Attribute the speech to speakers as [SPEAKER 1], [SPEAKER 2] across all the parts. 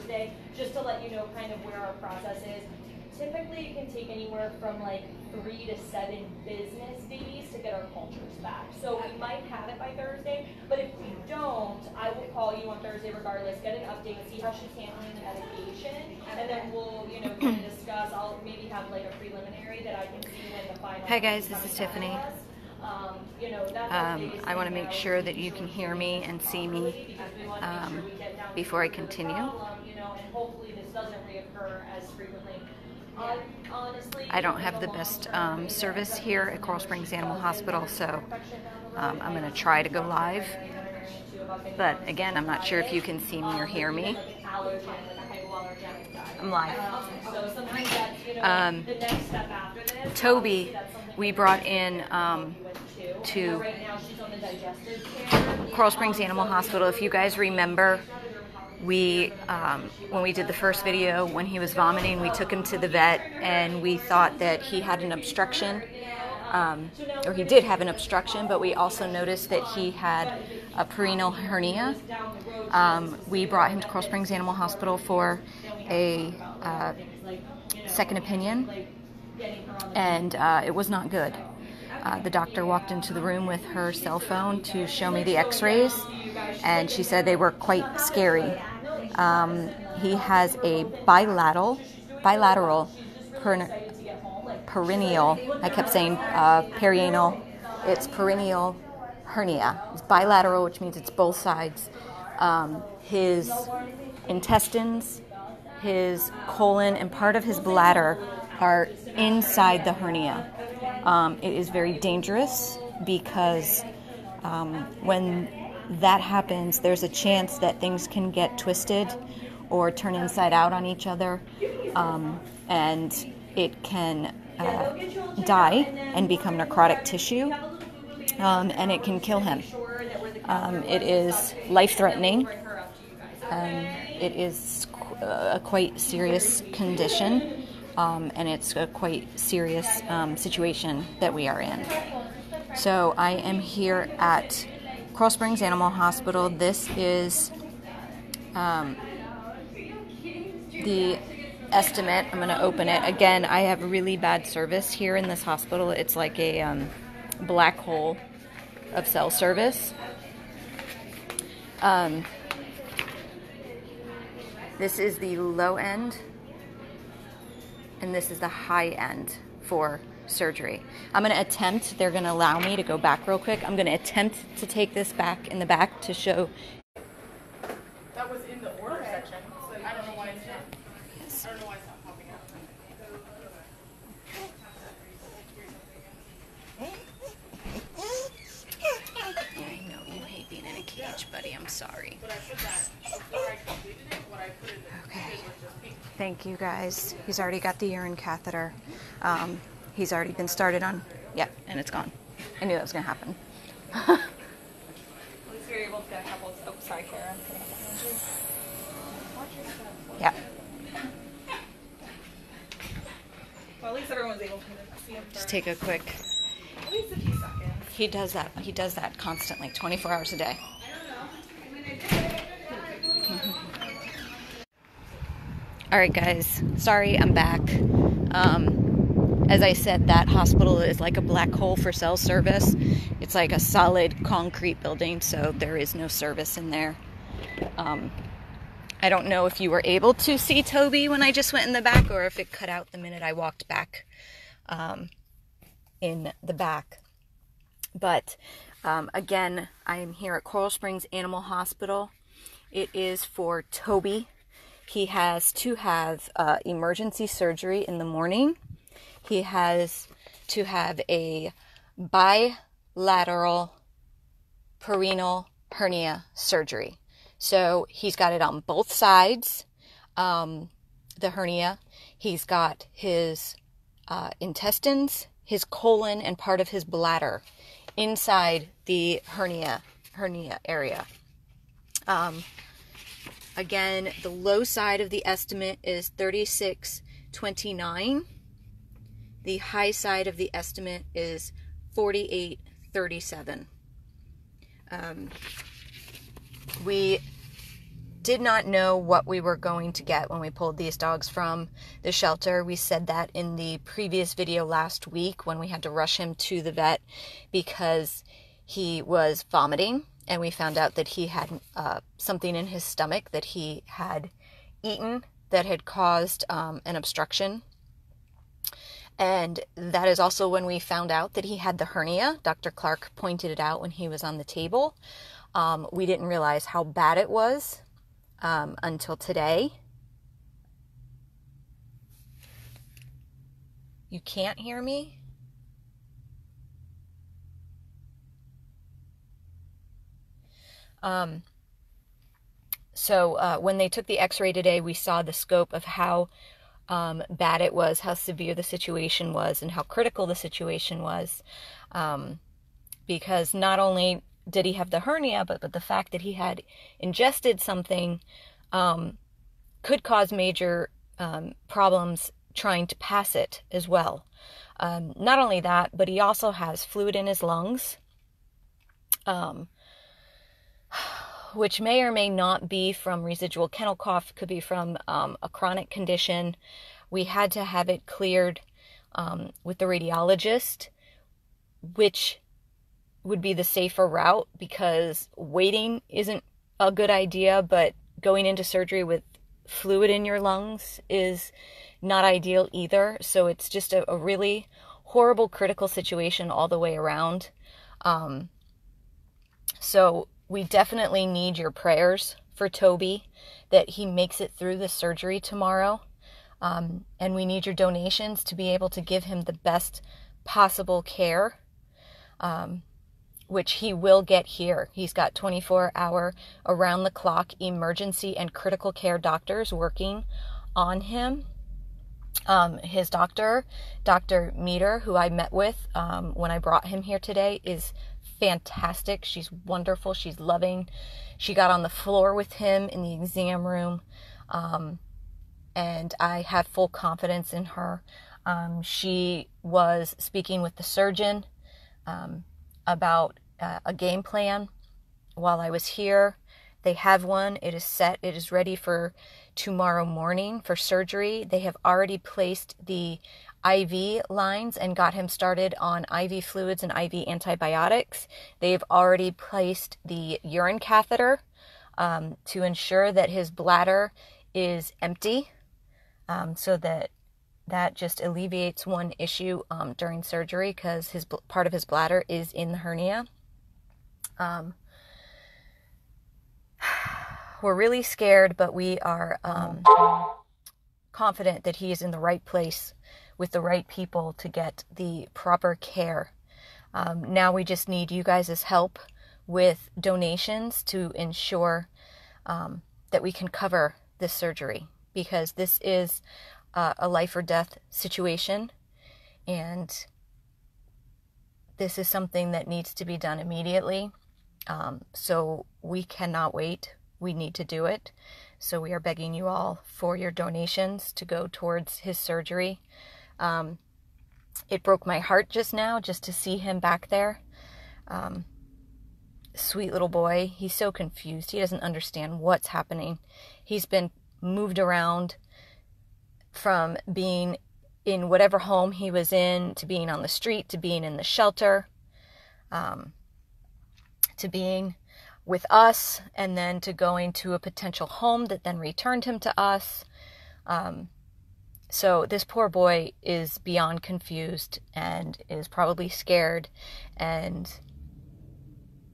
[SPEAKER 1] Thursday, just to let you know kind of where our process is. Typically, it can take anywhere from like 3 to 7 business days to get our cultures back. So we might have it by Thursday, but if we don't, I will call you on Thursday regardless, get an update, see how she's handling the medication, and then we'll, you know, kind of discuss. I'll maybe have like a preliminary that I can see when the final.
[SPEAKER 2] Hi guys, this is Tiffany.
[SPEAKER 1] You know,
[SPEAKER 2] I want to make sure that you can hear me and see me before I continue.
[SPEAKER 1] You know, and hopefully this doesn't reoccur as frequently.
[SPEAKER 2] I don't have the best service here at Coral Springs Animal Hospital, so I'm going to try to go live. But again, I'm not sure if you can see me or hear me. I'm live. Toby, we brought in to Coral Springs Animal Hospital. If you guys remember, we when we did the first video, when he was vomiting, we took him to the vet and we thought that he had an obstruction, or he did have an obstruction, but we also noticed that he had a perineal hernia. We brought him to Coral Springs Animal Hospital for a second opinion, and it was not good. The doctor walked into the room with her cell phone to show me the x-rays, and she said they were quite scary. He has a bilateral perineal, I kept saying perianal, it's perineal hernia. It's bilateral, which means it's both sides. His intestines, his colon, and part of his bladder are inside the hernia. It is very dangerous because when that happens, there's a chance that things can get twisted or turn inside out on each other, and it can die and become necrotic tissue, and it can kill him. It is life-threatening. It is a quite serious condition, and it's a quite serious situation that we are in. So I am here at Coral Springs Animal Hospital. This is the estimate. I'm going to open it. Again, I have really bad service here in this hospital. It's like a black hole of cell service. This is the low end, and this is the high end for surgery. I'm going to attempt, they're going to allow me to go back real quick. I'm going to attempt to take this back in the back to show.
[SPEAKER 3] That was in the order section. So I don't know why it's not. I don't know why it's not popping up.
[SPEAKER 2] I know you hate being in a cage, buddy. I'm sorry.
[SPEAKER 3] But I put that before I completed it. What I put in the
[SPEAKER 2] Okay.
[SPEAKER 3] was just pink.
[SPEAKER 2] Thank you guys. He's already got the urine catheter. He's already been started on. Yep, and it's gone. I knew that was going to happen.
[SPEAKER 1] At least you're able to get a couple of, oh, sorry, Kara.
[SPEAKER 2] Yeah.
[SPEAKER 1] Well, at least everyone's able to see him
[SPEAKER 2] Just
[SPEAKER 1] first.
[SPEAKER 2] take a quick.
[SPEAKER 1] At least a few seconds.
[SPEAKER 2] He does that. He does that constantly, 24 hours a day. All right, guys. Sorry, I'm back. As I said, that hospital is like a black hole for cell service. It's like a solid concrete building, so there is no service in there. I don't know if you were able to see Toby when I just went in the back, or if it cut out the minute I walked back in the back. But again, I am here at Coral Springs Animal Hospital. It is for Toby. He has to have emergency surgery in the morning. He has to have a bilateral perineal hernia surgery. So he's got it on both sides, the hernia. He's got his intestines, his colon, and part of his bladder inside the hernia area. Again, the low side of the estimate is 3629. The high side of the estimate is 4837. We did not know what we were going to get when we pulled these dogs from the shelter. We said that in the previous video last week when we had to rush him to the vet because he was vomiting, and we found out that he had something in his stomach that he had eaten that had caused an obstruction. And that is also when we found out that he had the hernia. Dr. Clark pointed it out when he was on the table. We didn't realize how bad it was until today. You can't hear me? So when they took the x-ray today, we saw the scope of how bad it was, how severe the situation was, and how critical the situation was. Because not only did he have the hernia, but the fact that he had ingested something could cause major problems trying to pass it as well. Not only that, but he also has fluid in his lungs, which may or may not be from residual kennel cough, could be from a chronic condition. We had to have it cleared with the radiologist, which would be the safer route because waiting isn't a good idea, but going into surgery with fluid in your lungs is not ideal either. So it's just a really horrible, critical situation all the way around. So we definitely need your prayers for Toby, that he makes it through the surgery tomorrow. And we need your donations to be able to give him the best possible care, which he will get here. He's got 24-hour, around-the-clock emergency and critical care doctors working on him. His doctor, Dr. Meter, who I met with when I brought him here today, is fantastic. She's wonderful. She's loving. She got on the floor with him in the exam room, and I have full confidence in her. She was speaking with the surgeon about a game plan while I was here. They have one. It is set. It is ready for tomorrow morning for surgery. They have already placed the IV lines and got him started on IV fluids and IV antibiotics. They've already placed the urine catheter to ensure that his bladder is empty, so that just alleviates one issue during surgery, because part of his bladder is in the hernia. We're really scared, but we are confident that he is in the right place with the right people to get the proper care. Now we just need you guys' help with donations to ensure that we can cover this surgery, because this is a life or death situation, and this is something that needs to be done immediately. So we cannot wait. We need to do it. So we are begging you all for your donations to go towards his surgery. It broke my heart just now just to see him back there. Sweet little boy. He's so confused. He doesn't understand what's happening. He's been moved around from being in whatever home he was in, to being on the street, to being in the shelter, to being with us, and then to going to a potential home that then returned him to us. So this poor boy is beyond confused and is probably scared, and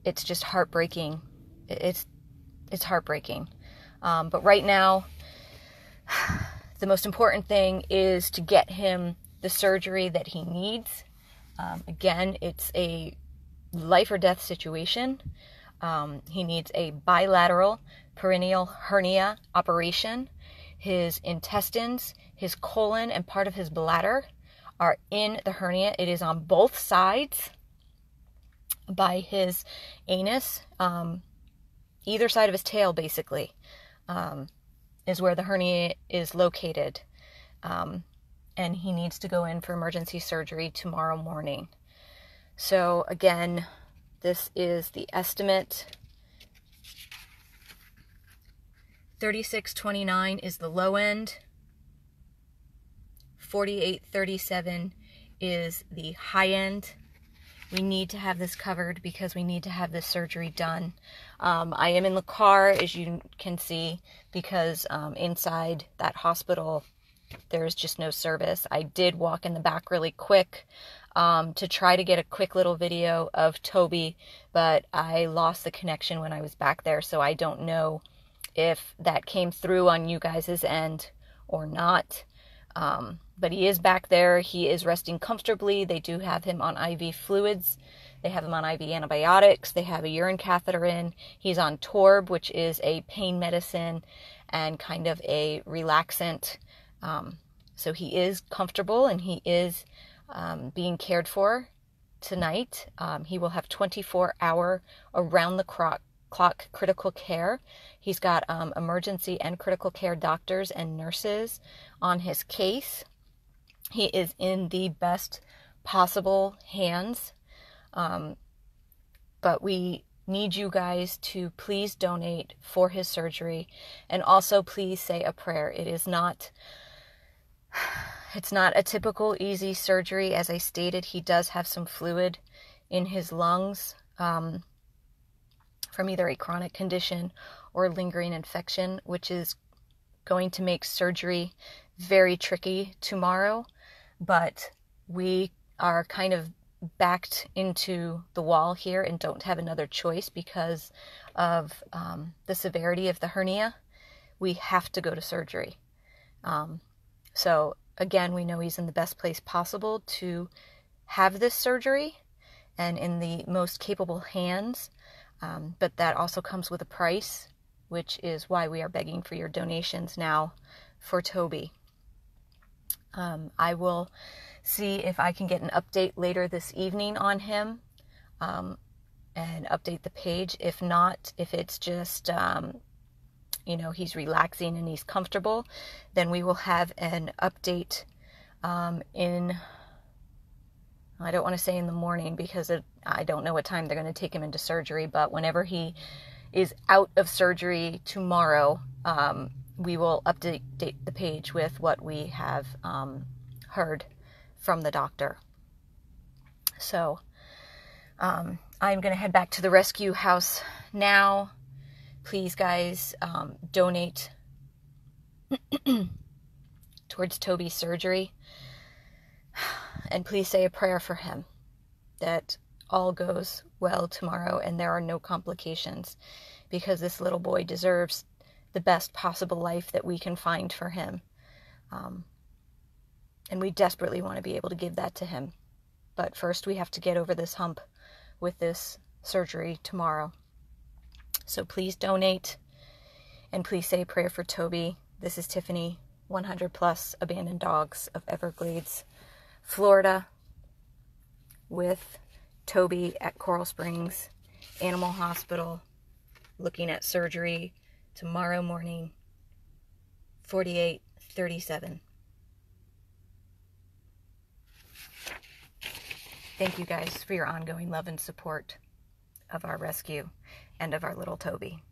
[SPEAKER 2] it's just heartbreaking. It's heartbreaking. But right now, the most important thing is to get him the surgery that he needs. Again, it's a life or death situation. He needs a bilateral perineal hernia operation. His intestines, his colon, and part of his bladder are in the hernia. It is on both sides by his anus. Either side of his tail, basically, is where the hernia is located. And he needs to go in for emergency surgery tomorrow morning. So again, this is the estimate. 3629 is the low end. 4837 is the high end. We need to have this covered because we need to have this surgery done. I am in the car, as you can see, because inside that hospital, there's just no service. I did walk in the back really quick to try to get a quick little video of Toby, but I lost the connection when I was back there, so I don't know if that came through on you guys' end or not. But he is back there. He is resting comfortably. They do have him on IV fluids. They have him on IV antibiotics. They have a urine catheter in. He's on Torb, which is a pain medicine and kind of a relaxant. So he is comfortable and he is being cared for tonight. He will have 24-hour around-the-clock critical care. He's got emergency and critical care doctors and nurses on his case. He is in the best possible hands. But we need you guys to please donate for his surgery, and also please say a prayer. It's not a typical easy surgery. As I stated, he does have some fluid in his lungs from either a chronic condition or lingering infection, which is going to make surgery very tricky tomorrow. But we are kind of backed into the wall here and don't have another choice because of the severity of the hernia. We have to go to surgery. So again, we know he's in the best place possible to have this surgery and in the most capable hands. But that also comes with a price, which is why we are begging for your donations now for Toby. I will see if I can get an update later this evening on him and update the page. If not, if it's just, he's relaxing and he's comfortable, then we will have an update I don't want to say in the morning because I don't know what time they're going to take him into surgery, but whenever he is out of surgery tomorrow, we will update the page with what we have heard from the doctor. So I'm going to head back to the rescue house now. Please, guys, donate towards Toby's surgery. And please say a prayer for him that all goes well tomorrow and there are no complications, because this little boy deserves the best possible life that we can find for him. And we desperately want to be able to give that to him. But first we have to get over this hump with this surgery tomorrow. So please donate and please say a prayer for Toby. This is Tiffany, 100 Plus Abandoned Dogs of Everglades, Florida, with Toby at Coral Springs Animal Hospital, looking at surgery tomorrow morning, 4837. Thank you guys for your ongoing love and support of our rescue and of our little Toby.